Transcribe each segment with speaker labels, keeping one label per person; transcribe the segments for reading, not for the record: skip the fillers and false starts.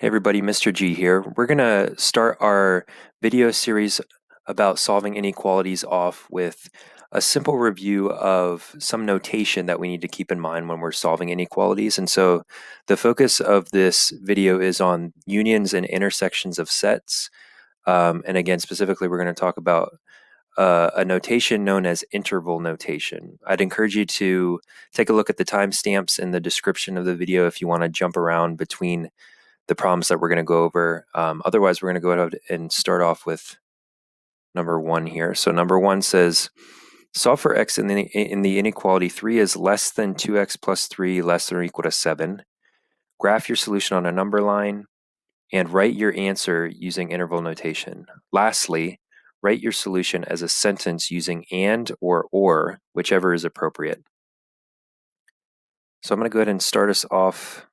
Speaker 1: Hey everybody, Mr. G here. We're going to start our video series about solving inequalities off with a simple review of some notation that we need to keep in mind when we're solving inequalities. And so the focus of this video is on unions and intersections of sets. And again, specifically, we're going to talk about a notation known as interval notation. I'd encourage you to take a look at the timestamps in the description of the video if you want to jump around between the problems that we're going to go over. Otherwise, we're going to go ahead and start off with number 1 here. So number 1 says, solve for x in the inequality 3 is less than 2x plus 3 less than or equal to 7. Graph your solution on a number line and write your answer using interval notation. Lastly, write your solution as a sentence using and or, whichever is appropriate. So I'm going to go ahead and start us off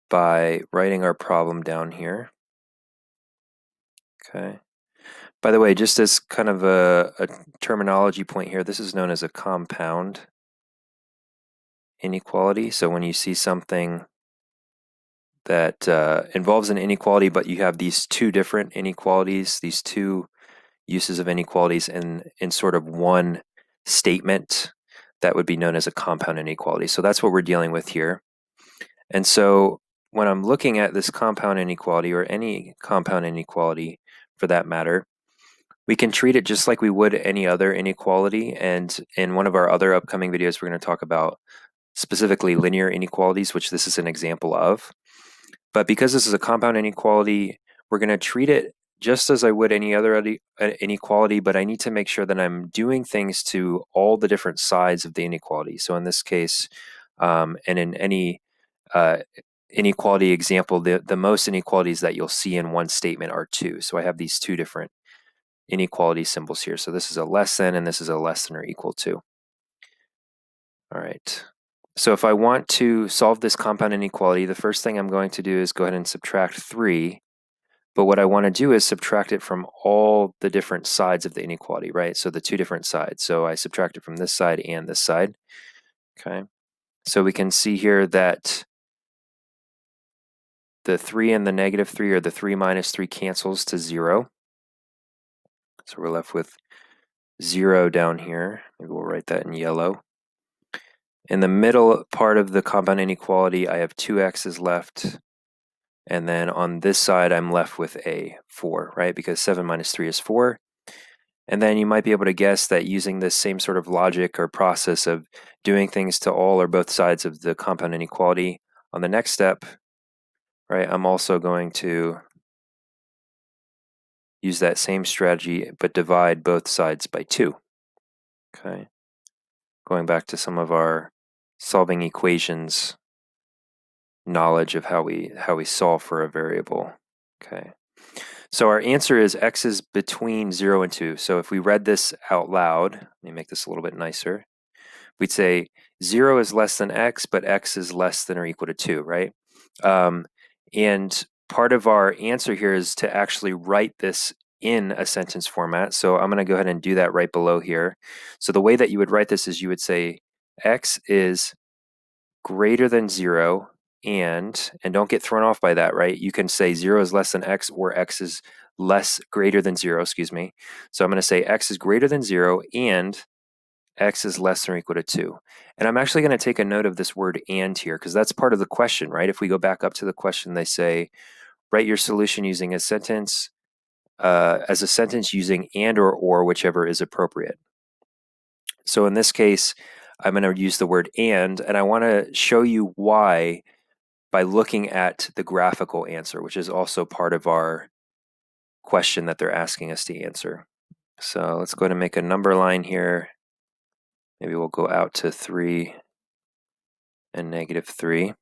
Speaker 1: by writing our problem down here. Okay. By the way, just as kind of a terminology point here, this is known as a compound inequality. So when you see something that involves an inequality, but you have these two different inequalities, these two uses of inequalities in sort of one statement, that would be known as a compound inequality. So that's what we're dealing with here. And so when I'm looking at this compound inequality, or any compound inequality for that matter, we can treat it just like we would any other inequality. And in one of our other upcoming videos, we're going to talk about specifically linear inequalities, which this is an example of. But because this is a compound inequality, we're going to treat it just as I would any other inequality, but I need to make sure that I'm doing things to all the different sides of the inequality. So in this case, and in any inequality example, the most inequalities that you'll see in one statement are 2. So I have these 2 different inequality symbols here. So this is a less than, and this is a less than or equal to. All right. So if I want to solve this compound inequality, the first thing I'm going to do is go ahead and subtract 3. But what I want to do is subtract it from all the different sides of the inequality, right? So the 2 different sides. So I subtract it from this side and this side. Okay. So we can see here that the 3 and the negative 3, or the 3 minus 3, cancels to 0. So we're left with 0 down here. Maybe we'll write that in yellow. In the middle part of the compound inequality, I have 2 x's left. And then on this side, I'm left with a 4, right? Because 7 minus 3 is 4. And then you might be able to guess that using this same sort of logic or process of doing things to all or both sides of the compound inequality, on the next step, right, I'm also going to use that same strategy, but divide both sides by 2. Okay. Going back to some of our solving equations knowledge of how we solve for a variable. Okay. So our answer is x is between 0 and 2. So if we read this out loud, let me make this a little bit nicer. We'd say 0 is less than x, but x is less than or equal to 2, right? And part of our answer here is to actually write this in a sentence format. So I'm going to go ahead and do that right below here. So the way that you would write this is you would say x is greater than 0, and don't get thrown off by that, right? You can say 0 is less than x, or x is greater than 0, excuse me. So I'm going to say x is greater than 0 and x is less than or equal to 2. And I'm actually going to take a note of this word and here, because that's part of the question, right? If we go back up to the question, they say, write your solution using a sentence, as a sentence using and or, whichever is appropriate. So in this case, I'm going to use the word and I want to show you why by looking at the graphical answer, which is also part of our question that they're asking us to answer. So let's go ahead and make a number line here. Maybe we'll go out to 3 and negative 3.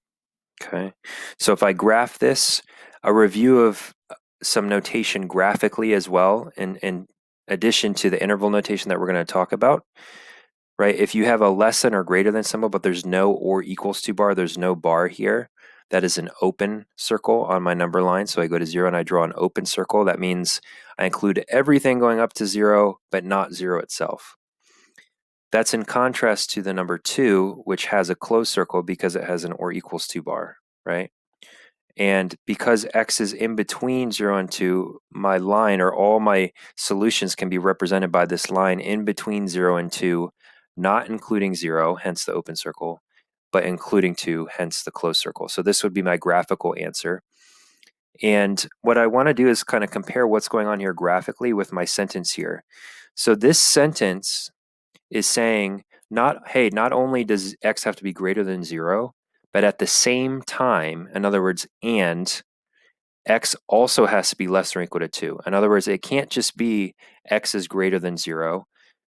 Speaker 1: Okay. So if I graph this, a review of some notation graphically as well, in addition to the interval notation that we're going to talk about, right? If you have a less than or greater than symbol, but there's no or equals to bar, there's no bar here, that is an open circle on my number line. So I go to 0 and I draw an open circle. That means I include everything going up to 0, but not 0 itself. That's in contrast to the number 2, which has a closed circle because it has an or equals to bar, right? And because x is in between 0 and 2, my line, or all my solutions, can be represented by this line in between 0 and 2, not including 0, hence the open circle, but including 2, hence the closed circle. So this would be my graphical answer. And what I want to do is kind of compare what's going on here graphically with my sentence here. So this sentence is saying, hey, not only does x have to be greater than 0, but at the same time, in other words, and x also has to be less than or equal to 2. In other words, it can't just be x is greater than 0,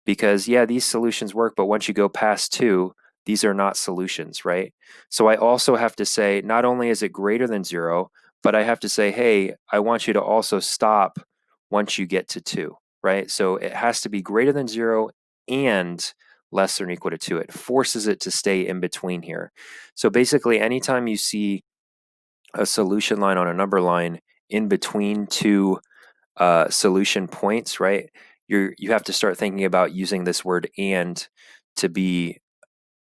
Speaker 1: because yeah, these solutions work, but once you go past 2, these are not solutions, right? So I also have to say, not only is it greater than 0, but I have to say, hey, I want you to also stop once you get to 2, right? So it has to be greater than 0 and less than or equal to 2. It forces it to stay in between here. So basically, anytime you see a solution line on a number line in between two solution points, right? You have to start thinking about using this word "and" to be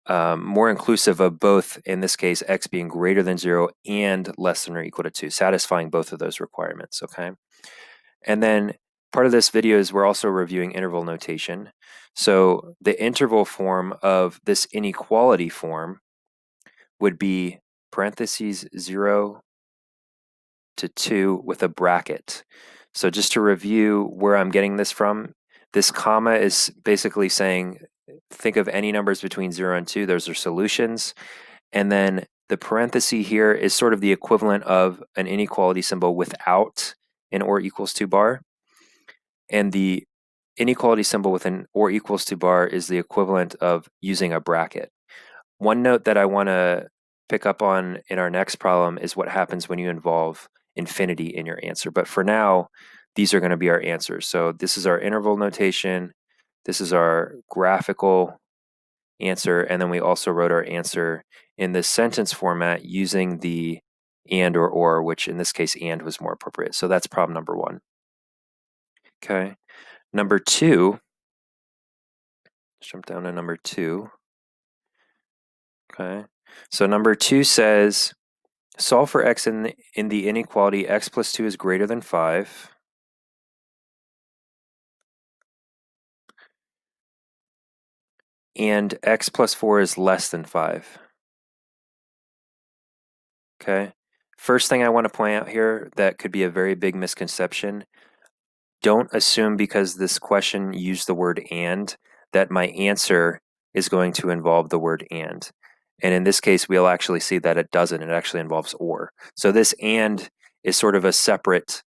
Speaker 1: more inclusive of both, in this case, x being greater than 0 and less than or equal to 2, satisfying both of those requirements, okay? And then part of this video is we're also reviewing interval notation. So the interval form of this inequality form would be parentheses 0 to 2 with a bracket. So just to review where I'm getting this from, this comma is basically saying, think of any numbers between 0 and 2, those are solutions. And then the parenthesis here is sort of the equivalent of an inequality symbol without an or equals to bar. And the inequality symbol with an or equals to bar is the equivalent of using a bracket. One note that I want to pick up on in our next problem is what happens when you involve infinity in your answer. But for now, these are going to be our answers. So this is our interval notation. This is our graphical answer. And then we also wrote our answer in this sentence format using the and or, which in this case, and was more appropriate. So that's problem number 1. Okay. Number 2, let's jump down to number 2. Okay. So number 2 says, solve for x in the inequality x plus 2 is greater than 5. And x plus 4 is less than 5. Okay. First thing I want to point out here that could be a very big misconception. Don't assume because this question used the word and that my answer is going to involve the word and. And in this case, we'll actually see that it doesn't. It actually involves or. So this and is sort of a separate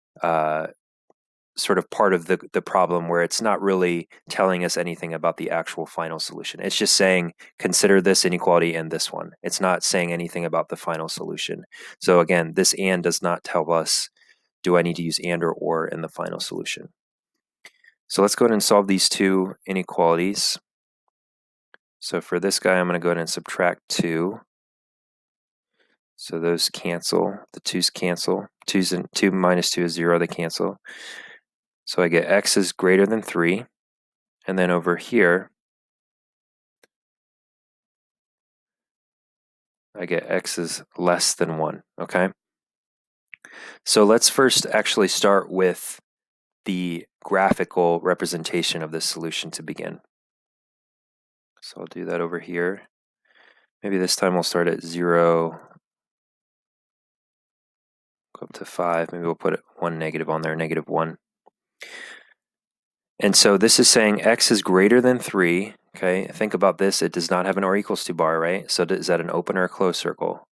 Speaker 1: sort of part of the problem where it's not really telling us anything about the actual final solution. It's just saying, consider this inequality and this one. It's not saying anything about the final solution. So again, this and does not tell us, do I need to use and or in the final solution? So let's go ahead and solve these two inequalities. So for this guy, I'm going to go ahead and subtract 2. So those cancel. The 2's cancel. 2 minus 2 is 0. They cancel. So I get x is greater than 3. And then over here, I get x is less than 1, okay? So let's first actually start with the graphical representation of this solution to begin. So I'll do that over here. Maybe this time we'll start at 0, go up to 5. Maybe we'll put 1 negative on there, negative 1. And so this is saying x is greater than 3, okay? Think about this. It does not have an or equals to bar, right? So is that an open or a closed circle?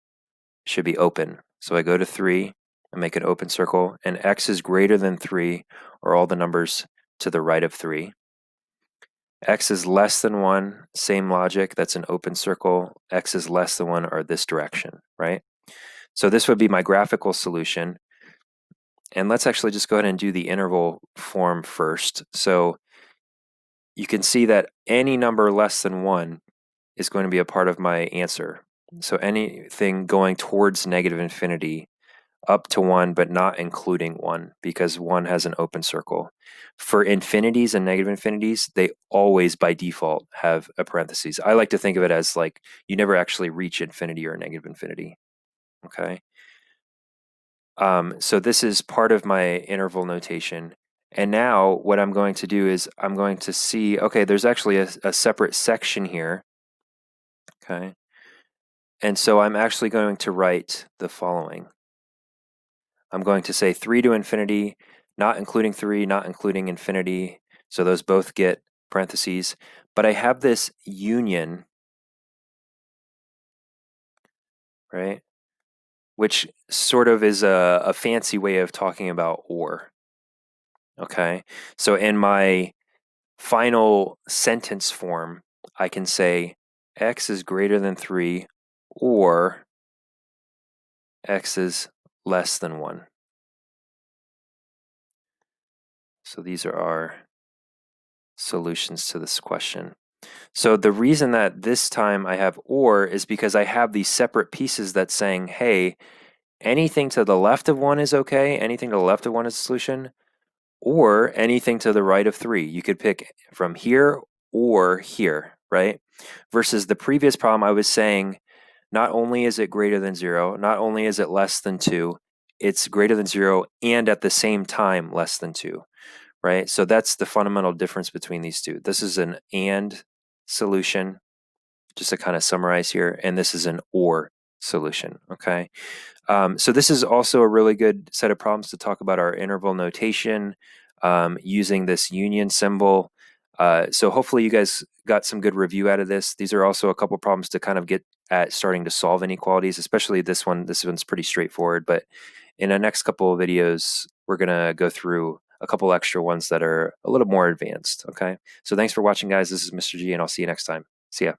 Speaker 1: It should be open. So I go to 3 and make an open circle, and x is greater than 3, or all the numbers to the right of 3. X is less than 1, same logic, that's an open circle. X is less than 1 or this direction, right? So this would be my graphical solution. And let's actually just go ahead and do the interval form first. So you can see that any number less than 1 is going to be a part of my answer. So anything going towards negative infinity up to 1, but not including 1, because 1 has an open circle. For infinities and negative infinities, they always by default have a parentheses. I like to think of it as like you never actually reach infinity or negative infinity, okay? So this is part of my interval notation. And now what I'm going to do is I'm going to see, okay, there's actually a separate section here. Okay. And so I'm actually going to write the following. I'm going to say 3 to infinity, not including 3, not including infinity. So those both get parentheses. But I have this union, right? Which sort of is a fancy way of talking about or. Okay. So in my final sentence form, I can say x is greater than 3 or x is less than 1. So these are our solutions to this question. So the reason that this time I have or is because I have these separate pieces that's saying, hey, anything to the left of 1 is okay, anything to the left of 1 is a solution, or anything to the right of 3. You could pick from here or here, right? Versus the previous problem, I was saying not only is it greater than 0, not only is it less than 2, it's greater than 0 and at the same time less than 2, right? So that's the fundamental difference between these two. This is an and solution, just to kind of summarize here, and this is an or solution, okay? So this is also a really good set of problems to talk about our interval notation using this union symbol. So hopefully you guys got some good review out of this. These are also a couple problems to kind of get at starting to solve inequalities, especially this one. This one's pretty straightforward, but in the next couple of videos, we're gonna go through a couple extra ones that are a little more advanced, okay? So thanks for watching, guys. This is Mr. G, and I'll see you next time. See ya.